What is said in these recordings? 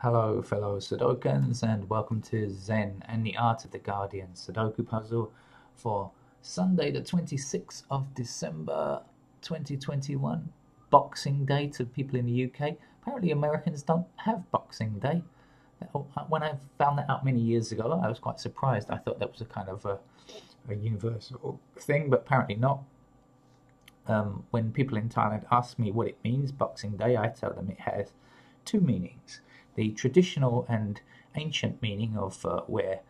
Hello, fellow Sudokans, and welcome to Zen and the Art of the Guardian Sudoku puzzle for Sunday, the 26th of December 2021, Boxing Day to people in the UK. Apparently, Americans don't have Boxing Day. When I found that out many years ago, I was quite surprised. I thought that was a kind of a universal thing, but apparently not. When people in Thailand ask me what it means, Boxing Day, I tell them it has two meanings. The traditional and ancient meaning of where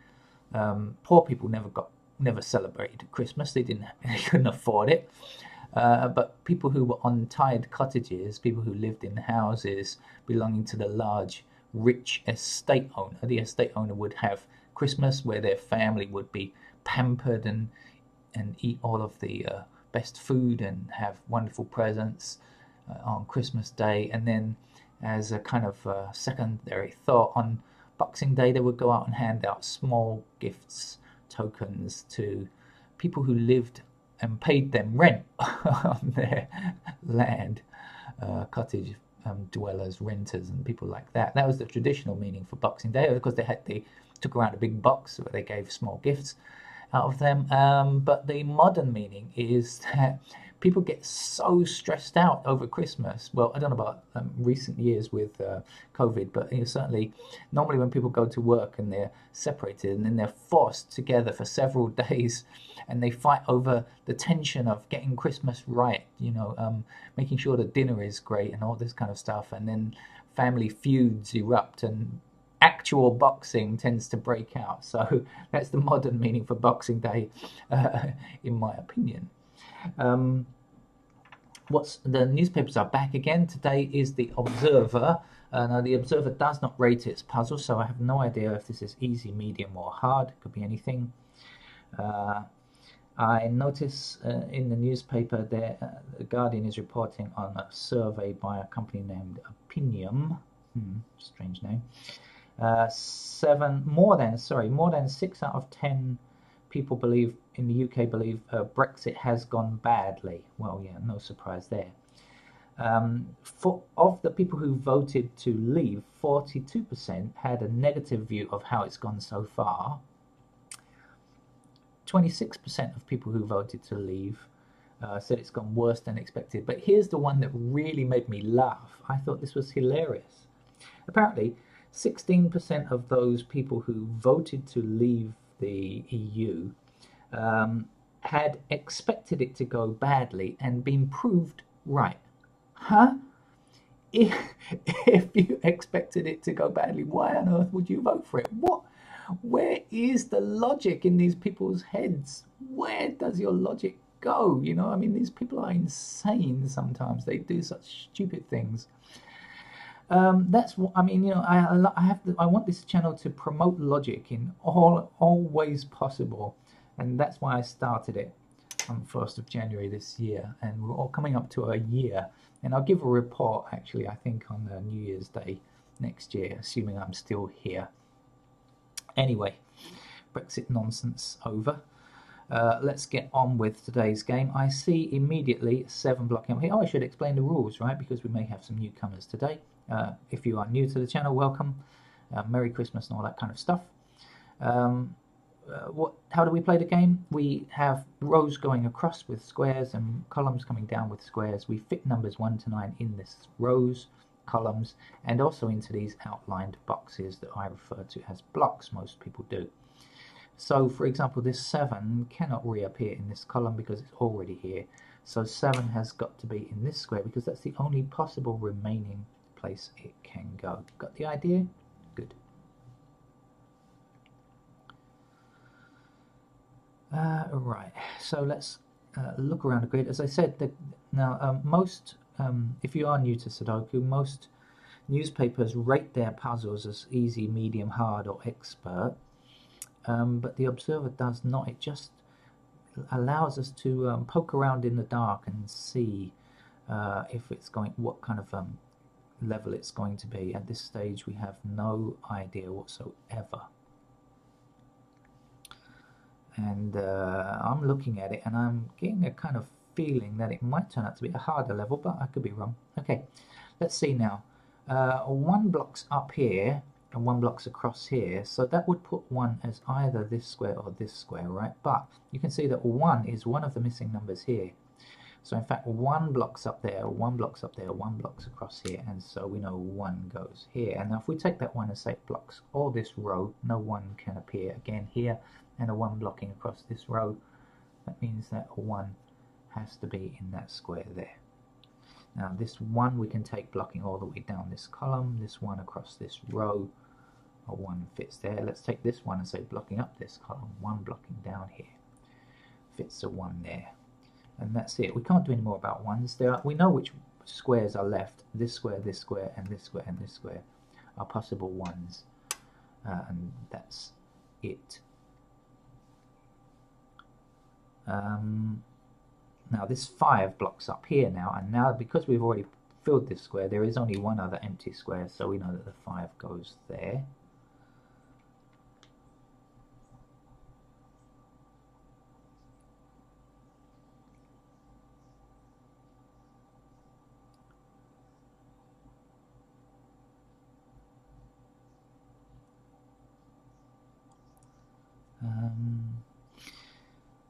poor people never celebrated Christmas. They couldn't afford it. But people who were on tied cottages, people who lived in houses belonging to the large, rich estate owner, the estate owner would have Christmas where their family would be pampered and eat all of the best food and have wonderful presents on Christmas Day. And then as a kind of secondary thought, on Boxing Day they would go out and hand out small gifts, tokens to people who lived and paid them rent on their land, cottage dwellers, renters, and people like that. That was the traditional meaning for Boxing Day, because they took around a big box where they gave small gifts out of them. But the modern meaning is that people get so stressed out over Christmas. Well, I don't know about recent years with COVID, but certainly normally when people go to work and they're separated and then they're forced together for several days and they fight over the tension of getting Christmas right, making sure the dinner is great and all this kind of stuff. And then family feuds erupt and actual boxing tends to break out. So that's the modern meaning for Boxing Day, in my opinion. The newspapers are back again. Today is the Observer. Now the Observer does not rate its puzzle, so I have no idea if this is easy, medium, or hard. It could be anything. I notice in the newspaper that the Guardian is reporting on a survey by a company named Opinium. Strange name. More than 6 out of 10 people in the UK believe Brexit has gone badly. Well, yeah, no surprise there. Of the people who voted to leave, 42% had a negative view of how it's gone so far. 26% of people who voted to leave said it's gone worse than expected. But here's the one that really made me laugh. I thought this was hilarious. Apparently, 16% of those people who voted to leave the EU had expected it to go badly and been proved right. Huh? If you expected it to go badly, why on earth would you vote for it? Where is the logic in these people's heads? Where does your logic go? These people are insane sometimes. They do such stupid things. That's what I mean. I want this channel to promote logic in all ways possible, and that's why I started it on 1st of January this year, and we're all coming up to a year. And I'll give a report, actually, I think on New Year's Day next year, assuming I'm still here. Anyway, Brexit nonsense over. Let's get on with today's game. I see immediately 7 blocking here. I should explain the rules, right? Because we may have some newcomers today. If you are new to the channel, welcome. Merry Christmas and all that kind of stuff. How do we play the game? We have rows going across with squares and columns coming down with squares. We fit numbers 1 to 9 in this rows, columns, and also into these outlined boxes that I refer to as blocks. Most people do. So, for example, this 7 cannot reappear in this column because it's already here. So 7 has got to be in this square because that's the only possible remaining place it can go. Got the idea? Good. Right, so let's look around the grid. As I said, if you are new to Sudoku, most newspapers rate their puzzles as easy, medium, hard, or expert. But the Observer does not. It just allows us to poke around in the dark and see what kind of level it's going to be. At this stage, we have no idea whatsoever. And I'm looking at it and I'm getting a kind of feeling that it might turn out to be a harder level, but I could be wrong. Okay, let's see now. 1 block's up here and 1 block's across here, so that would put 1 as either this square or this square, right? But you can see that 1 is one of the missing numbers here. So in fact 1 block's up there, 1 block's up there, 1 block's across here, and so we know 1 goes here. And now if we take that 1 and say it blocks all this row, no 1 can appear again here, and a 1 blocking across this row, that means that a 1 has to be in that square there. Now this 1 we can take blocking all the way down this column, this 1 across this row, a 1 fits there. Let's take this 1 and say blocking up this column, 1 blocking down here, fits a 1 there. And that's it. We can't do any more about 1s. We know which squares are left. This square, this square, and this square, and this square are possible 1s. And that's it. Now this 5 blocks up here now, and now because we've already filled this square, there is only one other empty square, so we know that the 5 goes there.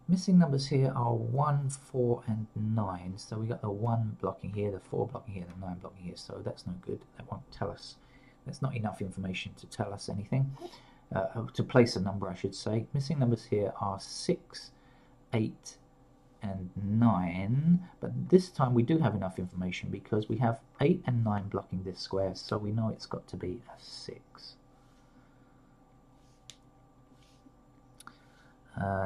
Missing numbers here are 1, 4, and 9. So we got the 1 blocking here, the 4 blocking here, the 9 blocking here. So that's no good. That won't tell us. That's not enough information to tell us anything. To place a number, I should say. Missing numbers here are 6, 8, and 9. But this time we do have enough information because we have 8 and 9 blocking this square. So we know it's got to be a 6.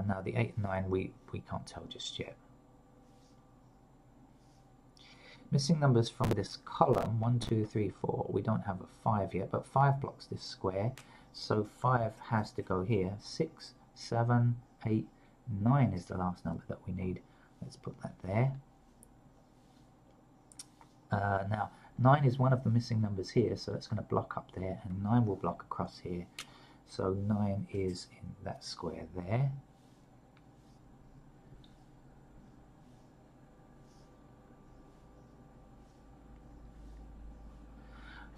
Now the 8 and 9 we can't tell just yet. Missing numbers from this column, 1, 2, 3, 4. We don't have a 5 yet, but 5 blocks this square, so 5 has to go here. 6, 7, 8, 9 is the last number that we need. Let's put that there. Now 9 is one of the missing numbers here, so that's going to block up there, and 9 will block across here. So 9 is in that square there.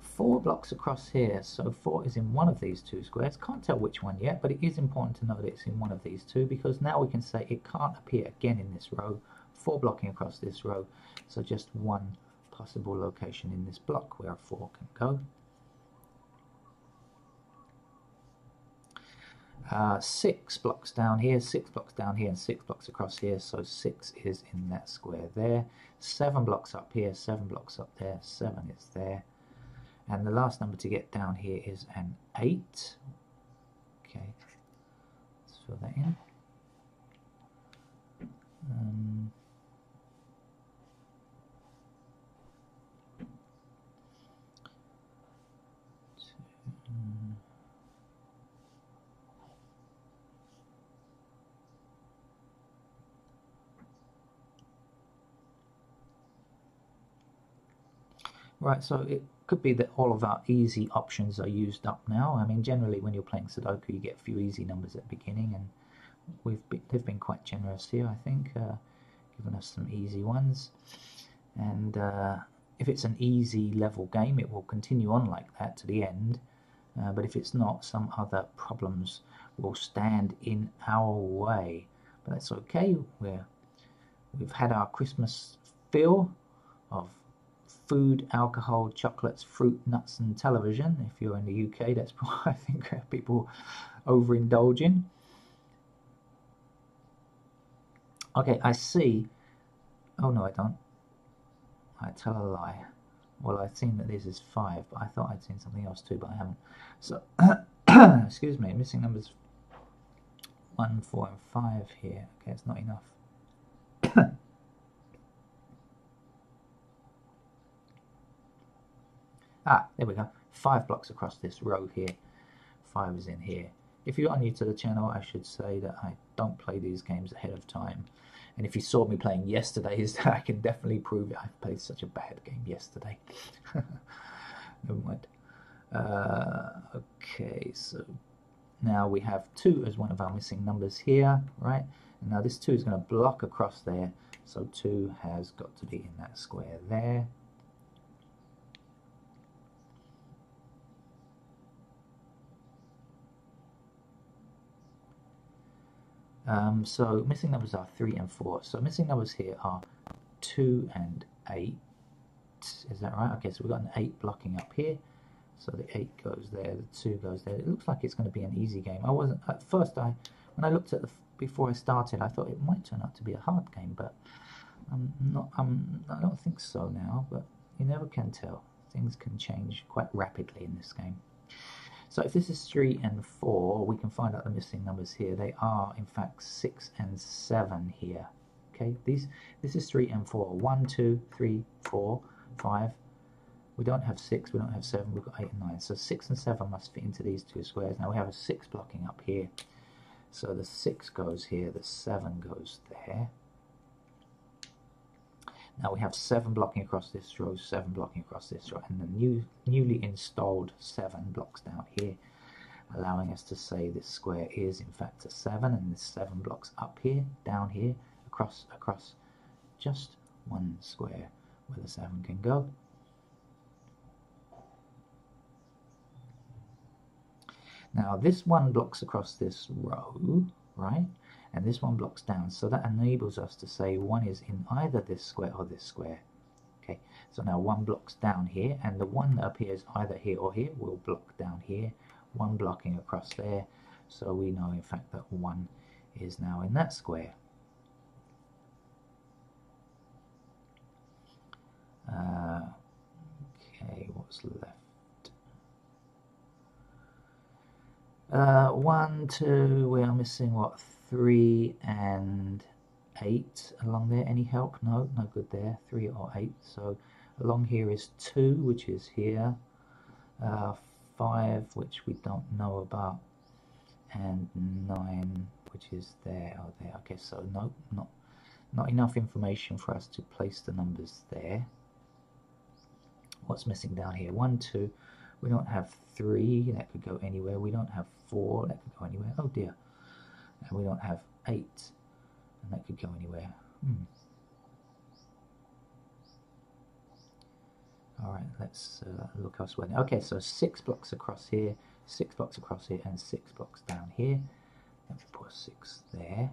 Four blocks across here, so 4 is in one of these two squares. Can't tell which one yet, but it is important to know that it's in one of these two, because now we can say it can't appear again in this row. 4 blocking across this row, so just one possible location in this block where a 4 can go. 6 blocks down here, 6 blocks down here, and 6 blocks across here, so 6 is in that square there. 7 blocks up here, 7 blocks up there, 7 is there. And the last number to get down here is an 8. Okay, let's fill that in. Right, so it could be that all of our easy options are used up now. I mean, generally when you're playing Sudoku, you get a few easy numbers at the beginning, and they've been quite generous here, I think, giving us some easy ones. And if it's an easy level game, it will continue on like that to the end. But if it's not, some other problems will stand in our way. But that's okay. We've had our Christmas fill of food, alcohol, chocolates, fruit, nuts, and television. If you're in the UK, that's probably, I think, people overindulging. Okay, I see. Oh no, I don't. I tell a lie. Well, I've seen that this is 5, but I thought I'd seen something else too, but I haven't. So, excuse me, missing numbers 1, 4, and 5 here. Okay, it's not enough. There we go. 5 blocks across this row here. 5 is in here. If you are new to the channel, I should say that I don't play these games ahead of time. And if you saw me playing yesterday's, I can definitely prove it. I played such a bad game yesterday. Never mind. Okay, so now we have 2 as one of our missing numbers here, right? And now this 2 is going to block across there, so 2 has got to be in that square there. So missing numbers are 3 and 4. So missing numbers here are 2 and 8. Is that right? Okay, so we've got an 8 blocking up here. So the 8 goes there, the 2 goes there. It looks like it's going to be an easy game. I wasn't at first. When I looked at before I started, I thought it might turn out to be a hard game, but I don't think so now. But you never can tell. Things can change quite rapidly in this game. So if this is 3 and 4, we can find out the missing numbers here. They are in fact 6 and 7 here. Okay, this is 3 and 4. 1, 2, 3, 4, 5. We don't have 6, we don't have 7, we've got 8 and 9. So 6 and 7 must fit into these two squares. Now we have a 6 blocking up here. So the 6 goes here, the 7 goes there. Now we have 7 blocking across this row, 7 blocking across this row, and the newly installed 7 blocks down here, allowing us to say this square is in fact a 7, and this 7 blocks up here, down here, across just one square where the 7 can go. Now this one blocks across this row, right? And this one blocks down, so that enables us to say one is in either this square or this square. Okay, so now one blocks down here, and the one that appears either here or here will block down here, one blocking across there, so we know in fact that one is now in that square. Okay, what's left? 1, 2, we are missing what, 3 and 8 along there. Any help? No good there. 3 or 8. So along here is 2, which is here, 5, which we don't know about, and 9, which is there or there. Okay, so no, not enough information for us to place the numbers there. What's missing down here? 1, 2. We don't have 3, that could go anywhere. We don't have 4, that could go anywhere. Oh dear. And we don't have 8, and that could go anywhere. Alright, let's look elsewhere. Okay, so 6 blocks across here, 6 blocks across here, and 6 blocks down here. Let me put 6 there.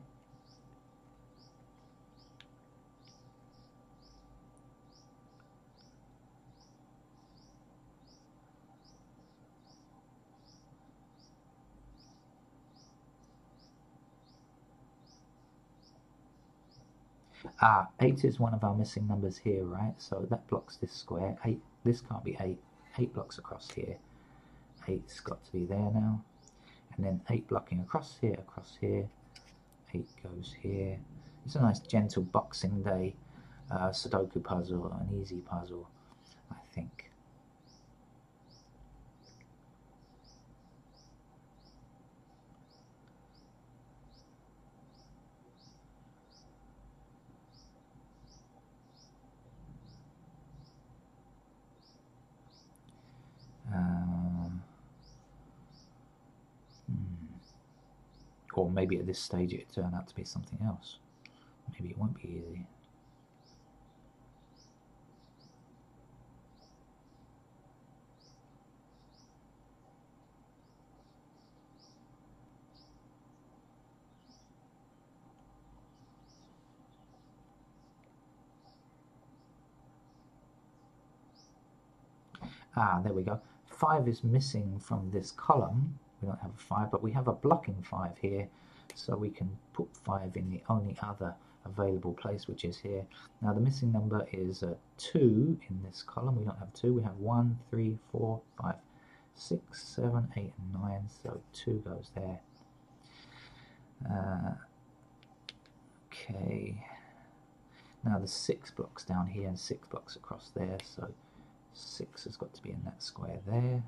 Ah, 8 is one of our missing numbers here, right? So that blocks this square. 8, this can't be 8. 8 blocks across here. 8's got to be there now. And then 8 blocking across here, 8 goes here. It's a nice gentle Boxing Day Sudoku puzzle, an easy puzzle, I think. Or maybe at this stage it turned out to be something else. Maybe it won't be easy. Ah, there we go. 5 is missing from this column. We don't have a 5, but we have a blocking 5 here, so we can put 5 in the only other available place, which is here. Now the missing number is 2 in this column. We don't have 2. We have 1, 3, 4, 5, 6, 7, 8, and 9. So 2 goes there. Okay. Now the 6 blocks down here and 6 blocks across there. So 6 has got to be in that square there.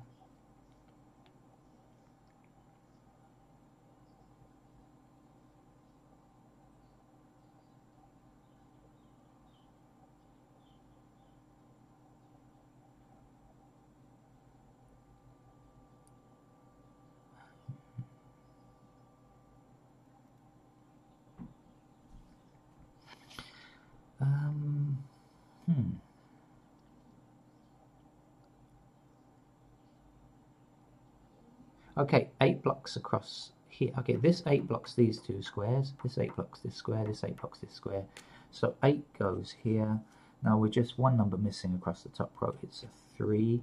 Okay, 8 blocks across here. Okay, this 8 blocks these 2 squares. This 8 blocks this square. This 8 blocks this square. So 8 goes here. Now we're just one number missing across the top row. It's a 3.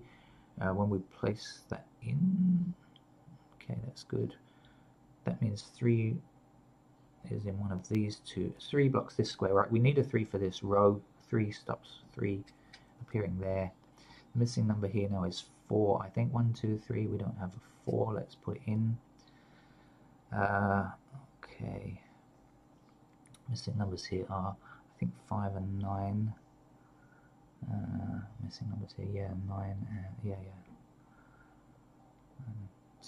When we place that in, okay, that's good. That means 3 is in one of these 2. 3 blocks this square, right? We need a 3 for this row. 3 stops 3 appearing there. The missing number here now is 4. I think 1, 2, 3. We don't have a 4. Let's put it in. Okay. Missing numbers here are, I think, 5 and 9. Missing numbers here, yeah, 9 and yeah.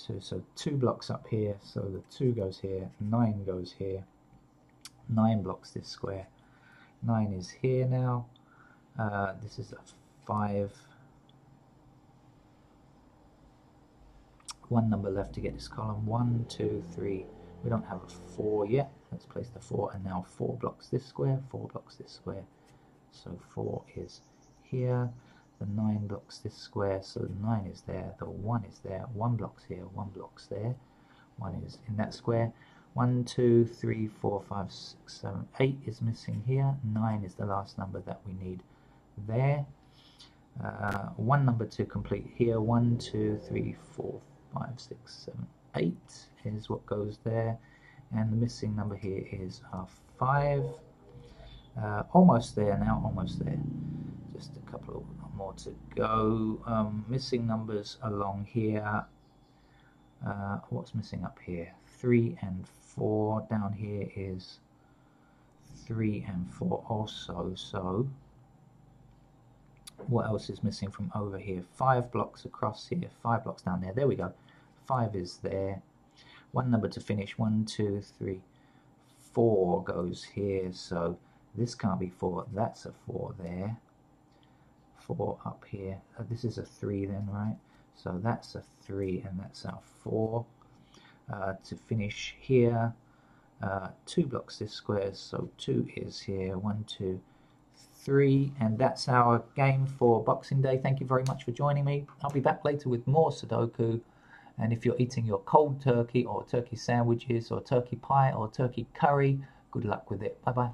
2, so 2 blocks up here, so the 2 goes here, 9 goes here, 9 blocks this square, 9 is here now. This is a 5. One number left to get this column. 1, 2, 3. We don't have a 4 yet. Let's place the 4, and now 4 blocks this square, 4 blocks this square. So 4 is here. The 9 blocks this square, so the 9 is there. The 1 is there. 1 blocks here, 1 blocks there. 1 is in that square. 1, 2, 3, 4, 5, 6, 7, 8 is missing here. 9 is the last number that we need there. One number to complete here. 1, 2, 3, 4, 5, 6, 7, 8 is what goes there. And the missing number here is 5. Almost there now, almost there. Just a couple more to go. Missing numbers along here. What's missing up here? 3 and 4. Down here is 3 and 4 also. So what else is missing from over here? 5 blocks across here, 5 blocks down there. There we go. 5 is there. One number to finish. 1, 2, 3, 4 goes here. So this can't be 4. That's a 4 there. 4 up here. This is a 3 then, right? So that's a 3 and that's our 4. To finish here, 2 blocks this square, so 2 is here. 1, 2, 3, and that's our game for Boxing Day. Thank you very much for joining me. I'll be back later with more Sudoku. And if you're eating your cold turkey or turkey sandwiches or turkey pie or turkey curry, good luck with it. Bye bye.